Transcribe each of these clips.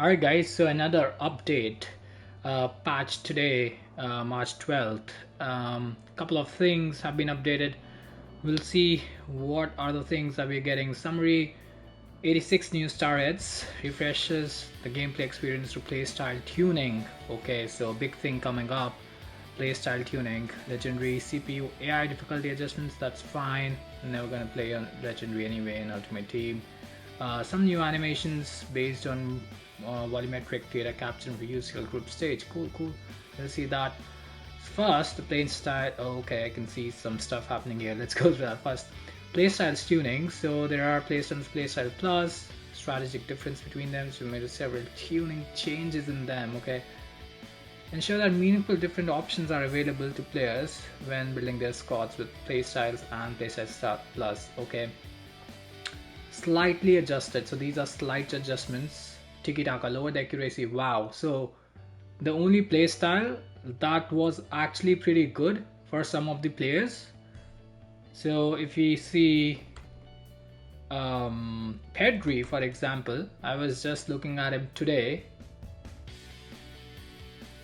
Alright guys, so another update patch today, March 12th. Couple of things have been updated. We'll see what are the things that we're getting. Summary: 86 new star heads, refreshes the gameplay experience through playstyle tuning. Okay, so big thing coming up, playstyle tuning. Legendary CPU AI difficulty adjustments, that's fine. I'm never gonna play on legendary anyway in Ultimate Team. Some new animations based on volumetric data capture and reuse skill group stage. Cool. Let's see that. First, the play style. Oh, okay, I can see some stuff happening here. Let's go through that first. Playstyles tuning. So there are playstyles, playstyle plus, strategic difference between them. So we made several tuning changes in them. Okay. Ensure that meaningful different options are available to players when building their squads with playstyles and playstyle plus. Okay. Slightly adjusted. So these are slight adjustments. Tiki Taka lowered accuracy. Wow. So the only playstyle that was actually pretty good for some of the players. So if we see Pedri, for example, I was just looking at him today.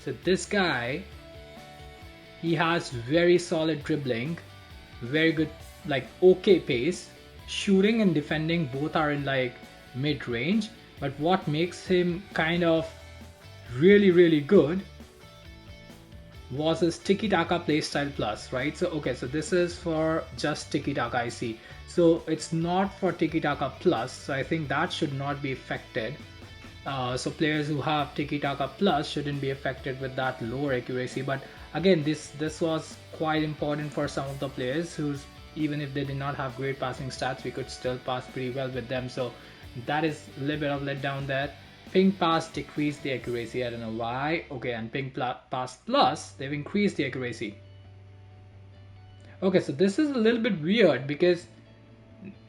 So this guy, he has very solid dribbling, very good, like okay pace, shooting and defending both are in like mid range. But what makes him kind of really good was his Tiki Taka playstyle plus, right? So okay, so this is for just Tiki Taka, I see. So it's not for Tiki Taka plus, so I think that should not be affected. So players who have Tiki Taka plus shouldn't be affected with that lower accuracy. But again, this was quite important for some of the players who's, even if they did not have great passing stats, we could still pass pretty well with them. So that is a little bit of letdown there. Ping pass decreased the accuracy, I don't know why. Okay, and ping pass plus, they've increased the accuracy. Okay, so this is a little bit weird because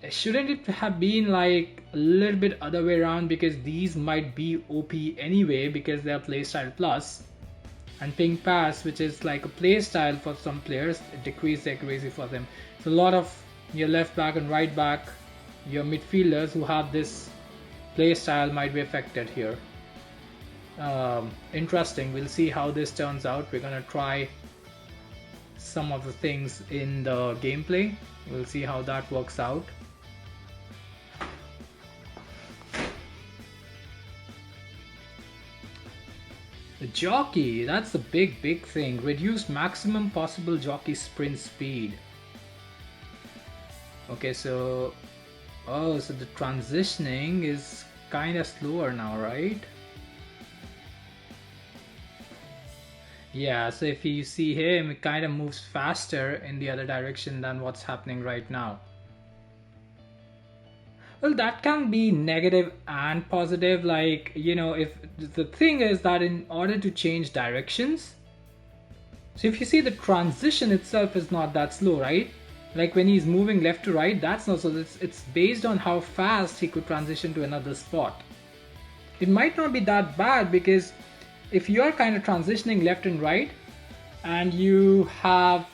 shouldn't it have been like a little bit other way around, because these might be OP anyway because they're playstyle plus, and ping pass, which is like a playstyle for some players, it decreased the accuracy for them. So a lot of your left back and right back, your midfielders who have this playstyle might be affected here. Interesting. We'll see how this turns out. We're gonna try some of the things in the gameplay. We'll see how that works out. The jockey, that's the big thing. Reduce maximum possible jockey sprint speed. Okay, so so the transitioning is kind of slower now, right? Yeah, so if you see him, it kind of moves faster in the other direction than what's happening right now. Well, that can be negative and positive. Like, you know, if the thing is that in order to change directions, so if you see the transition itself is not that slow, right? Like when he's moving left to right, that's not so. It's based on how fast he could transition to another spot. It might not be that bad, because if you are kind of transitioning left and right and you have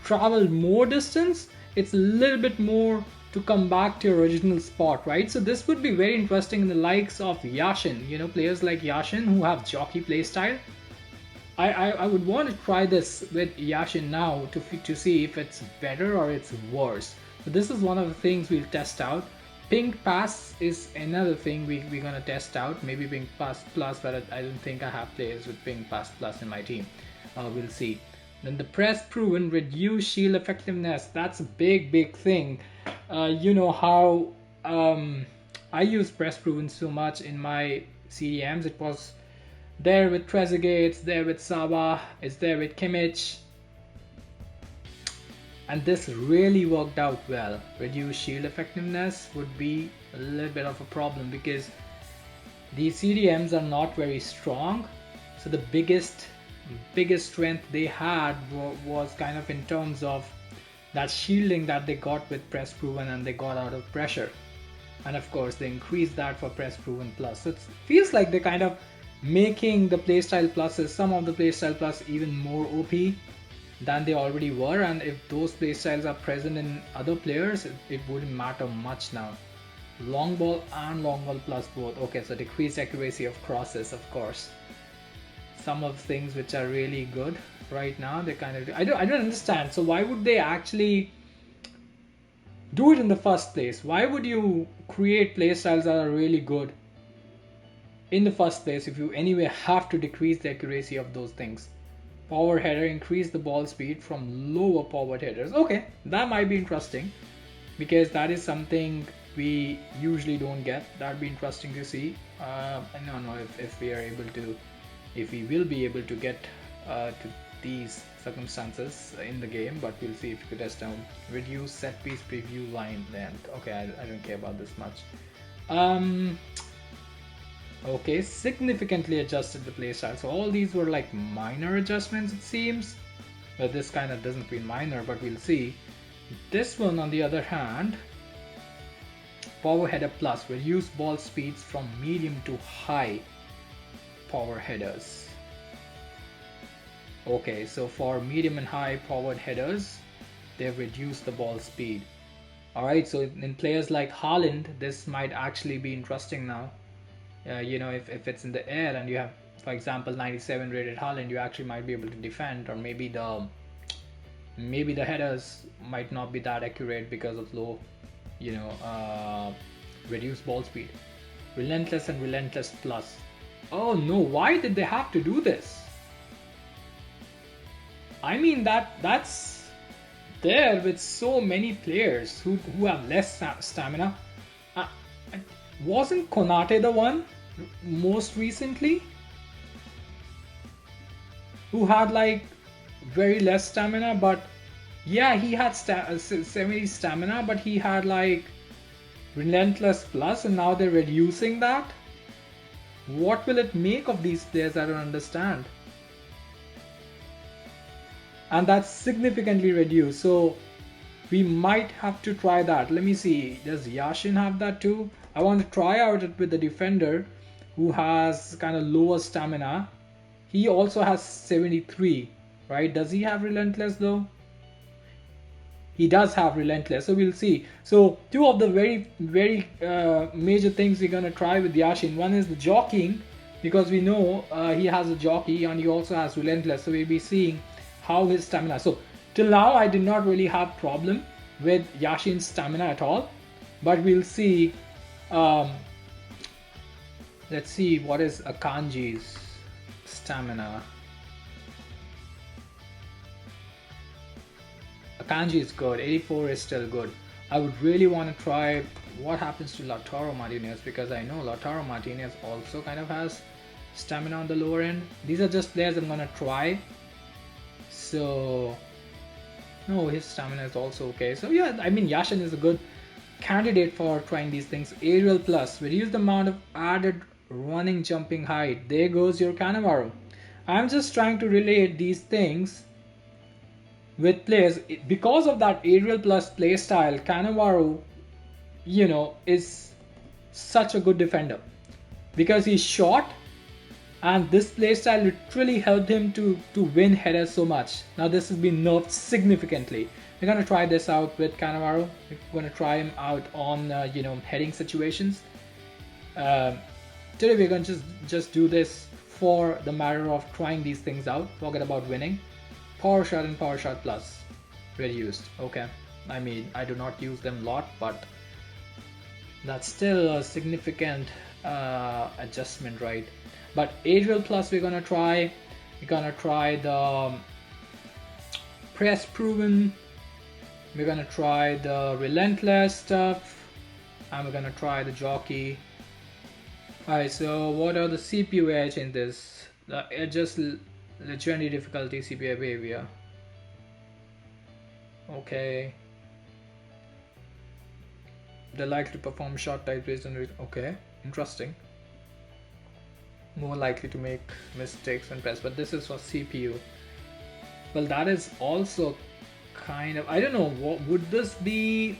traveled more distance, it's a little bit more to come back to your original spot, right? So this would be very interesting in the likes of Yashin, you know, players like Yashin who have jockey playstyle. I would want to try this with Yashin now to see if it's better or it's worse. So this is one of the things we'll test out. Ping pass is another thing we're gonna test out. Maybe ping pass plus, but I don't think I have players with ping pass plus in my team. We'll see. Then the press proven reduce shield effectiveness. That's a big thing. You know how I use press proven so much in my CDMs. It was there with Trezeguet, it's there with Saba, it's there with Kimmich, and this really worked out well. Reduced shield effectiveness would be a little bit of a problem because these CDMs are not very strong. So the biggest strength they had was kind of in terms of that shielding that they got with press proven, and they got out of pressure, and of course they increased that for press proven plus. So it feels like they kind of making the playstyle pluses, some of the playstyle plus, even more OP than they already were. And if those playstyles are present in other players, it wouldn't matter much now. Long ball and long ball plus both. Okay, so decreased accuracy of crosses, of course. Some of things which are really good right now, they kind of I don't understand. So why would they actually do it in the first place? Why would you create playstyles that are really good in the first place if you anyway have to decrease the accuracy of those things? Power header, increase the ball speed from lower powered headers. Okay, that might be interesting because that is something we usually don't get. That'd be interesting to see. I don't know if we are able to, if we will be able to get to these circumstances in the game, but we'll see if we could test down. Reduce set piece preview line length. Okay, I don't care about this much. Okay, significantly adjusted the playstyle. So all these were like minor adjustments, it seems. But this kind of doesn't feel minor, but we'll see. This one, on the other hand, power header plus, reduce ball speeds from medium to high power headers. Okay, so for medium and high powered headers, they've reduced the ball speed. Alright, so in players like Haaland, this might actually be interesting now. You know, if it's in the air and you have, for example, 97 rated Haaland, you actually might be able to defend, or maybe the headers might not be that accurate because of low, you know, reduced ball speed. Relentless and Relentless plus. Oh no, why did they have to do this? I mean, that's there with so many players who have less stamina. Wasn't Konate the one most recently who had like very less stamina? But yeah, he had 70 stamina, but he had like Relentless plus, and now they're reducing that. What will it make of these players? I don't understand. And that's significantly reduced, so we might have to try that. Let me see, does Yashin have that too? I want to try out it with the defender who has kind of lower stamina. He also has 73, right? Does he have Relentless though? He does have Relentless, so we'll see. So two of the very major things we're gonna try with Yashin. One is the jockeying, because we know he has a jockey and he also has Relentless, so we'll be seeing how his stamina. So till now I did not really have problem with Yashin's stamina at all, but we'll see. Let's see what is Akanji's stamina. Akanji is good, 84 is still good. I would really want to try what happens to Lautaro Martinez, because I know Lautaro Martinez also kind of has stamina on the lower end. These are just players I'm gonna try. So no, his stamina is also okay. So yeah, I mean, Yashin is a good candidate for trying these things. Aerial plus, reduce the amount of added running jumping height. There goes your Cannavaro. I'm just trying to relate these things with players. Because of that aerial plus play style, Cannavaro, you know, is such a good defender because he's short, and this playstyle literally helped him to win headers so much. Now this has been nerfed significantly. We're gonna try this out with Cannavaro. We're gonna try him out on you know, heading situations. Today we're gonna just do this for the matter of trying these things out. Forget about winning. Power shot and power shot plus reduced. Okay, I mean, I do not use them a lot, but that's still a significant adjustment, right? But aerial plus we're gonna try. We're gonna try the press proven. We're gonna try the relentless stuff, and we're gonna try the jockey. Alright, so what are the CPU edge in this? Adjust legendary difficulty, CPU behavior. Okay. They're likely to perform shot type based on. Okay, interesting. More likely to make mistakes when pressed, but this is for CPU. Well, that is also kind of, I don't know, what would this be?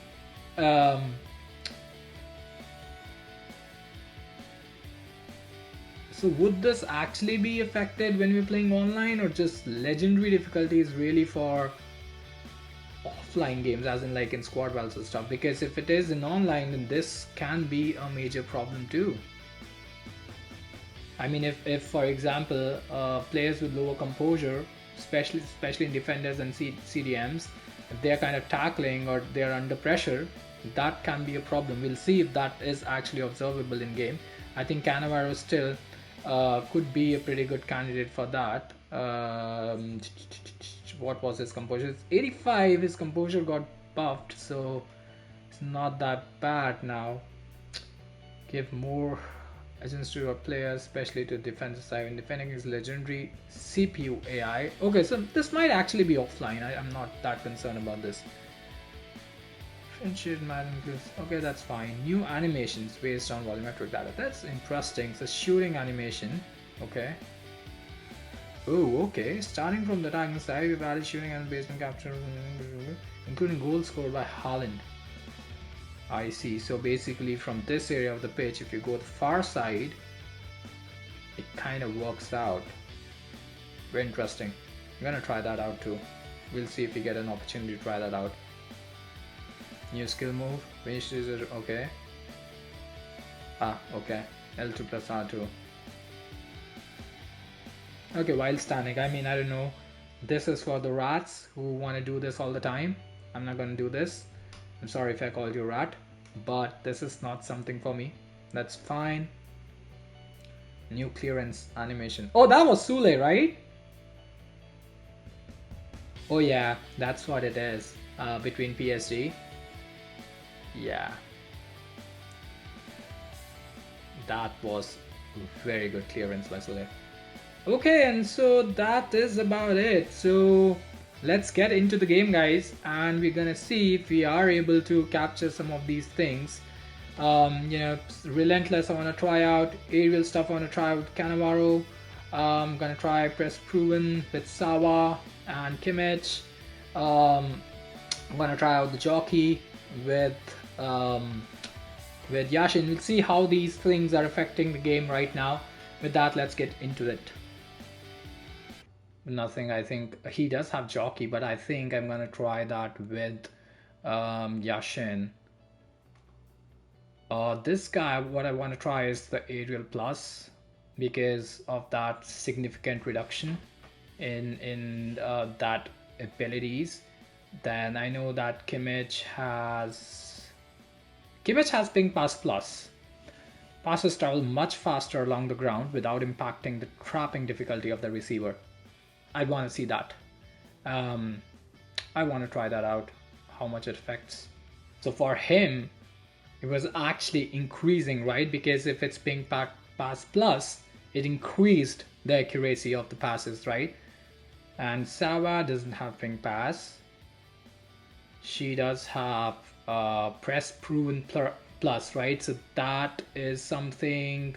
So would this actually be affected when we're playing online, or just legendary difficulty is really for offline games, as in like in squad battles and stuff, because if it is in online, then this can be a major problem too. I mean, if for example, players with lower composure, especially in defenders and CDMs, if they're kind of tackling or they're under pressure, that can be a problem. We'll see if that is actually observable in game. I think Cannavaro still could be a pretty good candidate for that. What was his composure? It's 85. His composure got buffed, so it's not that bad now. Give more agents to your players, especially to defensive side. When defending is legendary CPU AI. Okay, so this might actually be offline. I'm not that concerned about this. Okay, that's fine. New animations based on volumetric data. That's interesting. So shooting animation. Okay. Oh, okay. Starting from the diagonal side, we've added shooting and basement capture, including goals scored by Haaland. I see. So basically, from this area of the pitch, if you go the far side, it kind of works out. Very interesting. I'm gonna try that out too. We'll see if we get an opportunity to try that out. New skill move. Range user. Okay. Okay. L2 plus R2. Okay, while standing. I mean, I don't know. This is for the rats who want to do this all the time. I'm not gonna do this. I'm sorry if I called you a rat, but this is not something for me. That's fine. New clearance animation. Oh, that was Sule, right? Oh yeah, that's what it is. Between PSG. Yeah. That was very good clearance by Sule. Okay, and so that is about it. So let's get into the game, guys, and we're gonna see if we are able to capture some of these things. You know, Relentless I want to try out, aerial stuff I want to try out with Cannavaro. I'm gonna try press proven with Sawa and Kimmich. I'm gonna try out the Jockey with Yashin. We'll see how these things are affecting the game right now. With that, let's get into it. Nothing. I think he does have Jockey, but I think I'm gonna try that with Yashin. This guy, what I want to try is the aerial plus because of that significant reduction in that abilities. Then I know that Kimmich has ping pass plus. Passes travel much faster along the ground without impacting the trapping difficulty of the receiver. I want to see that. I want to try that out, how much it affects. So for him, it was actually increasing, right? Because if it's ping pass plus, it increased the accuracy of the passes, right? And Sawa doesn't have ping pass. She does have press proven plus, right? So that is something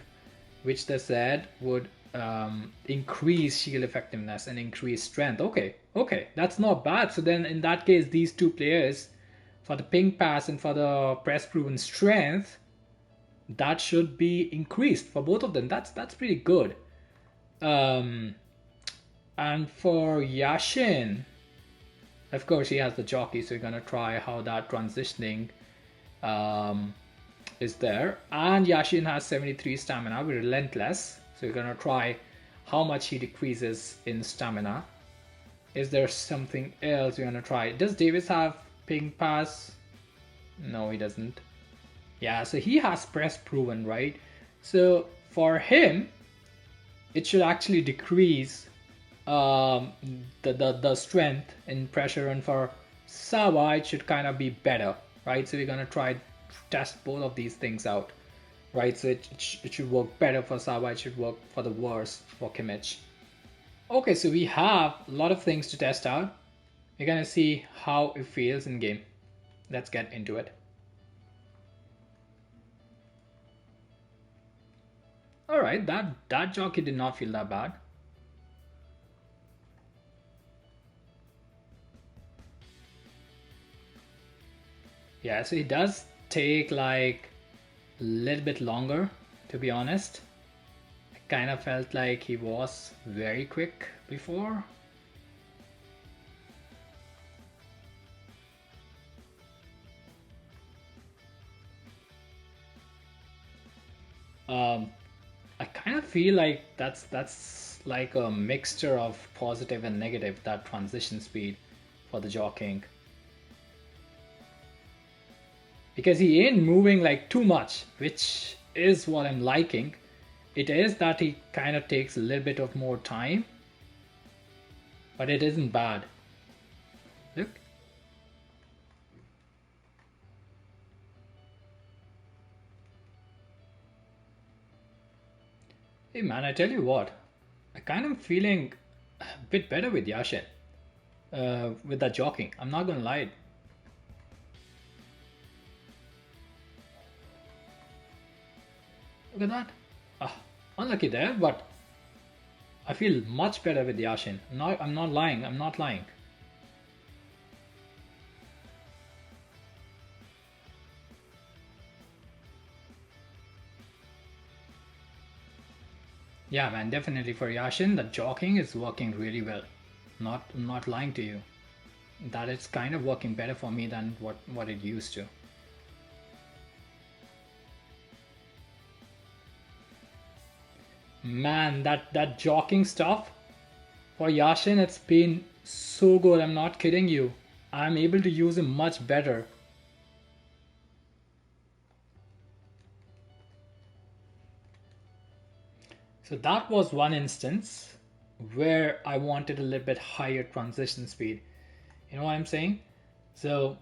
which they said would increase shield effectiveness and increase strength. Okay, that's not bad. So then in that case, these two players, for the ping pass and for the press proven strength, that should be increased for both of them. That's pretty good. And for Yashin, of course, he has the Jockey, so we're gonna try how that transitioning is there. And Yashin has 73 stamina with Relentless, so we're gonna try how much he decreases in stamina. Is there something else we're gonna try? Does Davis have ping pass? No, he doesn't. Yeah, so he has press proven, right? So for him, it should actually decrease the strength in pressure, and for Sawa it should kind of be better, right? So we're gonna try test both of these things out, right? So it should work better for Sawa, it should work for the worse for Kimmich. Okay, so we have a lot of things to test out. We're gonna see how it feels in game. Let's get into it. Alright, that Jockey did not feel that bad. Yeah, so it does take like a little bit longer, to be honest. I kind of felt like he was very quick before. Um, I kind of feel like that's like a mixture of positive and negative, that transition speed for the jockeying. Because he ain't moving like too much, which is what I'm liking. It is that he kind of takes a little bit of more time, but it isn't bad. Look. Hey man, I tell you what, I kind of feeling a bit better with Yashin. With that jockeying. I'm not gonna lie. Look at that. Ah, unlucky there, but I feel much better with Yashin. I'm not lying. I'm not lying. Yeah, man, definitely for Yashin, the jockeying is working really well. I'm not lying to you. That it's kind of working better for me than what it used to. Man, that jockeying stuff for Yashin, it's been so good. I'm not kidding you. I'm able to use him much better. So that was one instance where I wanted a little bit higher transition speed. You know what I'm saying? So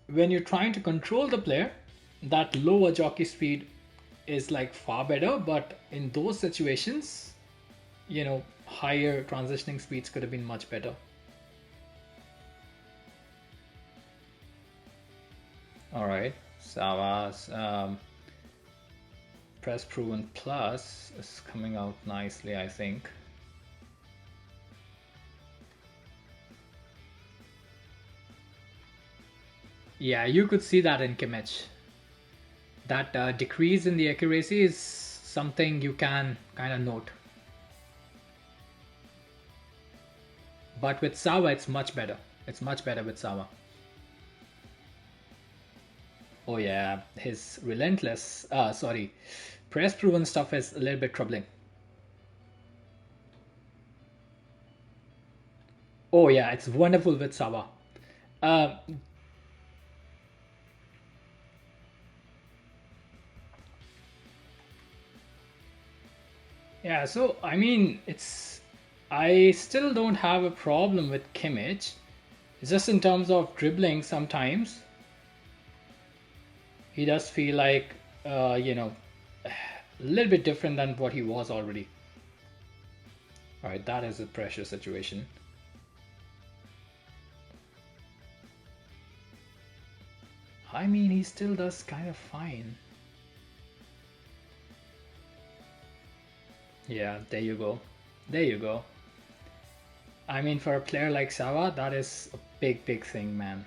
when you're trying to control the player, that lower jockey speed is like far better, but in those situations, higher transitioning speeds could have been much better. All right, Sava's Press Proven Plus is coming out nicely, I think. Yeah, you could see that in Kimmich. That decrease in the accuracy is something you can kind of note. But with Sava, it's much better. It's much better with Sava. Oh yeah, his Relentless, press proven stuff is a little bit troubling. Oh yeah, it's wonderful with Sava. Uh, yeah, so I mean, I still don't have a problem with Kimmich. It's just in terms of dribbling sometimes. He does feel like, a little bit different than what he was already. Alright, that is a pressure situation. I mean, he still does kind of fine. Yeah, there you go. There you go. I mean, for a player like Sava, that is a big, big thing, man.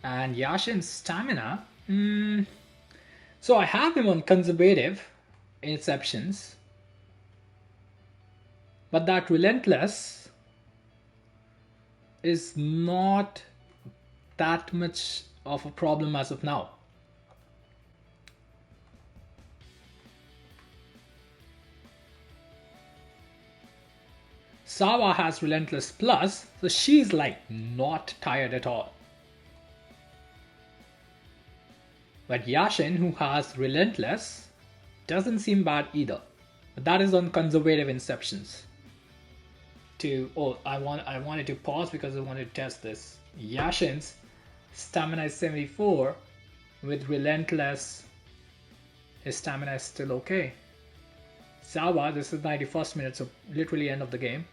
And Yashin's stamina. So I have him on conservative interceptions, but that Relentless is not that much of a problem as of now. Sava has Relentless Plus, so she's like not tired at all. But Yashin, who has Relentless, doesn't seem bad either. But that is on conservative inceptions. I wanted to pause because I wanted to test this. Yashin's stamina is 74. With Relentless, his stamina is still okay. Sava, this is 91st minute, so literally end of the game.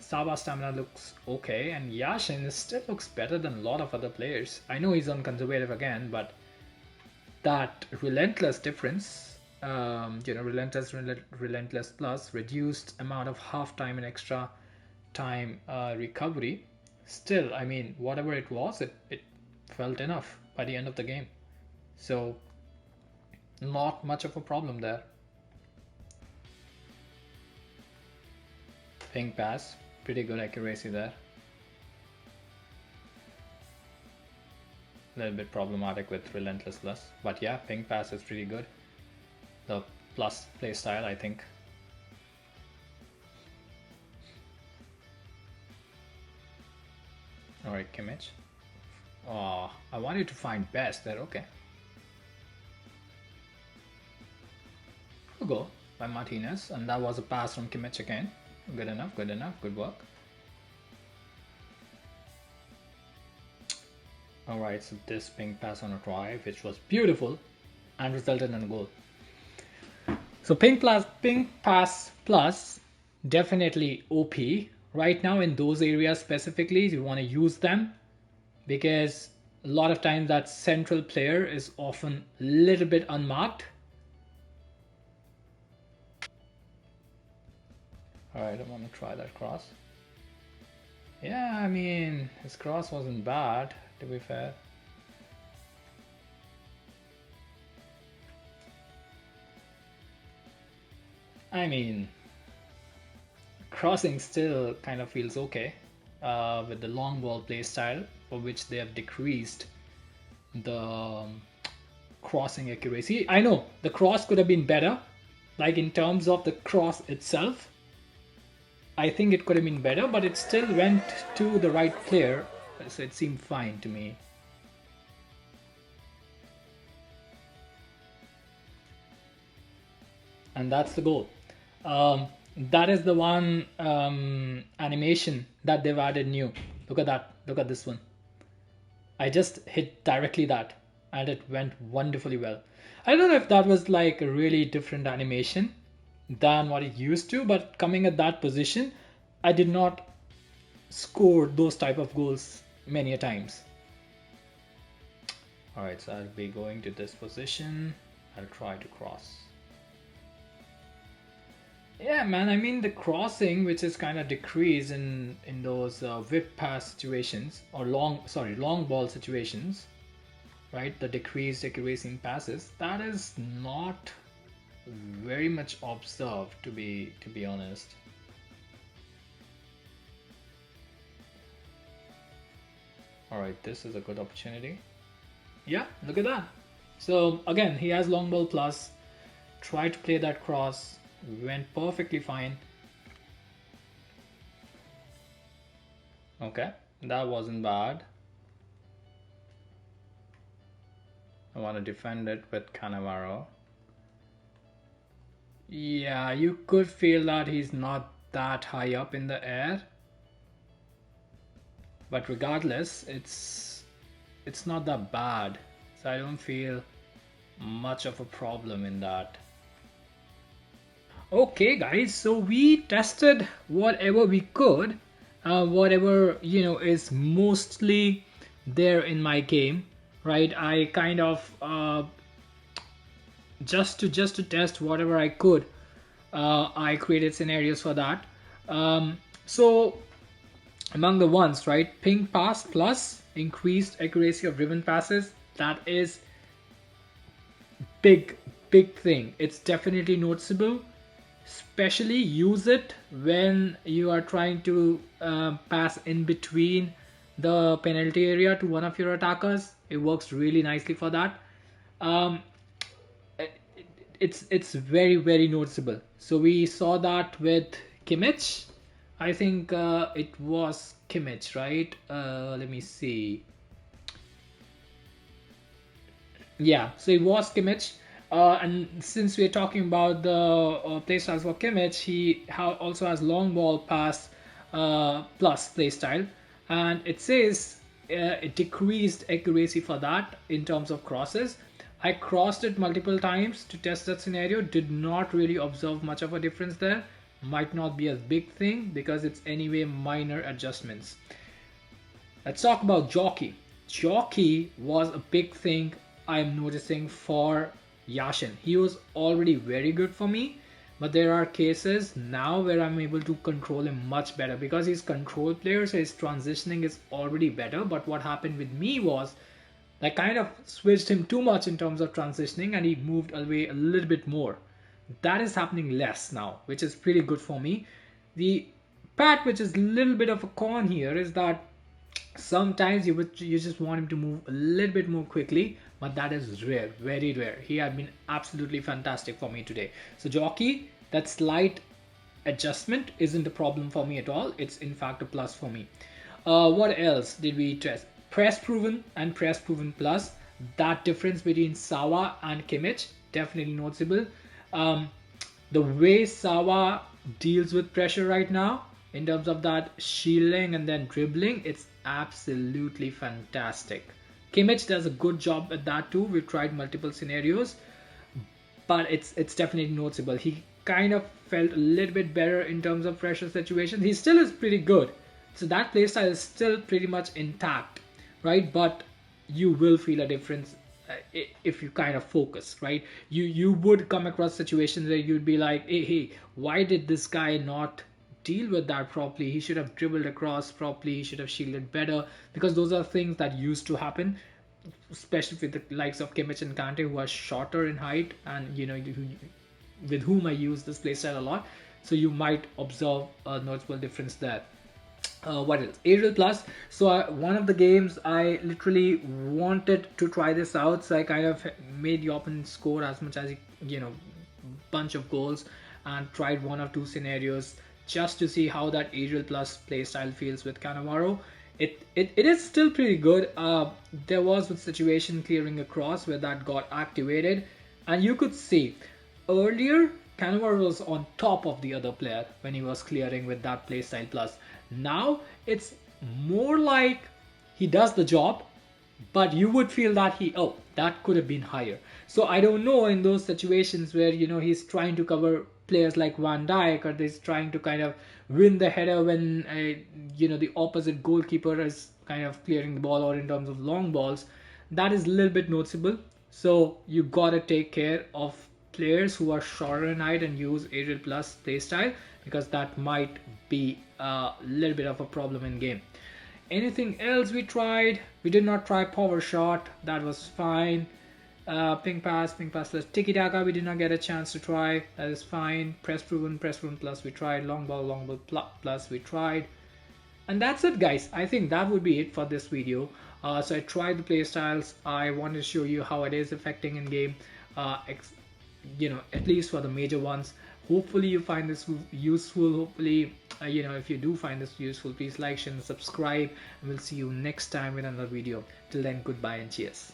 Sava's stamina looks okay, and Yashin still looks better than a lot of other players. I know he's on conservative again, but that Relentless difference, Relentless Plus, reduced amount of half time and extra time recovery. Still, I mean, whatever it was, it felt enough by the end of the game. So, not much of a problem there. Ping pass, pretty good accuracy there. a little bit problematic with Relentless Plus. But yeah, pink pass is pretty good. The plus playstyle, I think. Alright, Kimmich. Oh, I wanted to find best there, okay. Good goal by Martinez, and that was a pass from Kimmich again. Good enough, good work. Alright, so this pink pass on a drive, which was beautiful and resulted in a goal. So pink pass plus, definitely OP. Right now in those areas specifically, you want to use them because a lot of times that central player is often a little bit unmarked. Alright, I want to try that cross. Yeah, I mean, his cross wasn't bad, to be fair. I mean, crossing still kind of feels okay with the long ball play style, for which they have decreased the crossing accuracy. I know the cross could have been better, like in terms of the cross itself. I think it could have been better, but it still went to the right player, so it seemed fine to me. And that's the goal. That is the one animation that they've added new. Look at that. Look at this one. I just hit directly that, and it went wonderfully well. I don't know if that was like a really different animation than what it used to, but coming at that position, I did not score those type of goals many a times. Alright, so I'll be going to this position. I'll try to cross. Yeah, man, I mean the crossing, which is kind of decreased in those whip pass situations, or long ball situations, right? The decreased accuracy in passes, that is not very much observed, to be honest. Alright, this is a good opportunity. Yeah, look at that. So again, he has long ball plus. Try to play that cross. Went perfectly fine. Okay, that wasn't bad. I want to defend it with Cannavaro. Yeah, you could feel that he's not that high up in the air. But regardless, it's not that bad. So I don't feel much of a problem in that. Okay guys, so we tested whatever we could, whatever is mostly there in my game, right? I kind of just to test whatever I could, I created scenarios for that. So among the ones, right, ping pass plus increased accuracy of driven passes, that is big thing. It's definitely noticeable. Especially use it when you are trying to pass in between the penalty area to one of your attackers. It works really nicely for that. It's very noticeable. So we saw that with Kimmich. I think it was Kimmich, right? Let me see. Yeah, so it was Kimmich. And since we're talking about the playstyles for Kimmich, he also has long ball pass plus playstyle, and it says it decreased accuracy for that in terms of crosses. I crossed it multiple times to test that scenario, did not really observe much of a difference there. Might not be a big thing because it's anyway minor adjustments. Let's talk about Jockey. Jockey was a big thing I'm noticing for Yashin. He was already very good for me, but there are cases now where I'm able to control him much better because he's control player, so his transitioning is already better. But what happened with me was I kind of switched him too much in terms of transitioning and he moved away a little bit more. That is happening less now, which is pretty good for me. The part which is a little bit of a con here is that Sometimes you just want him to move a little bit more quickly, but that is rare, very rare. He had been absolutely fantastic for me today. So Jockey, that slight adjustment isn't a problem for me at all. It's in fact a plus for me. What else did we test? Press proven and press proven plus. That difference between Sawa and Kimmich definitely noticeable. Um, the way Sawa deals with pressure right now, in terms of that shielding and then dribbling, it's absolutely fantastic. Kimmich does a good job at that too. We've tried multiple scenarios, but it's definitely noticeable. He kind of felt a little bit better in terms of pressure situations. He still is pretty good, so that playstyle is still pretty much intact, right? But you will feel a difference if you kind of focus, right? You would come across situations where you'd be like, hey, why did this guy not deal with that properly? He should have dribbled across properly. He should have shielded better, because those are things that used to happen, especially with the likes of Kimmich and Kante, who are shorter in height, and with whom I use this playstyle a lot. So you might observe a noticeable difference there. What else? Aerial Plus. So one of the games I literally wanted to try this out, so I kind of made the opponent score as much as bunch of goals, and tried one or two scenarios just to see how that Aerial Plus playstyle feels with Cannavaro. It is still pretty good. There was a situation clearing across where that got activated, and you could see earlier Cannavaro was on top of the other player when he was clearing with that playstyle plus. Now it's more like he does the job, but you would feel that that could have been higher. So I don't know, in those situations where he's trying to cover players like Van Dijk, or he's trying to kind of win the header when the opposite goalkeeper is kind of clearing the ball, or in terms of long balls, that is a little bit noticeable. So you gotta take care of players who are shorter in height and use aerial plus playstyle, because that might be a little bit of a problem in game. Anything else we tried? We did not try power shot. That was fine. Ping pass plus tiki taka. We did not get a chance to try. That is fine. Press proven plus we tried. Long ball plus we tried. And that's it, guys. I think that would be it for this video. So I tried the playstyles. I wanted to show you how it is affecting in game. At least for the major ones. Hopefully you find this useful. Hopefully if you do find this useful, please like, share and subscribe, and we'll see you next time with another video. Till then, goodbye and cheers.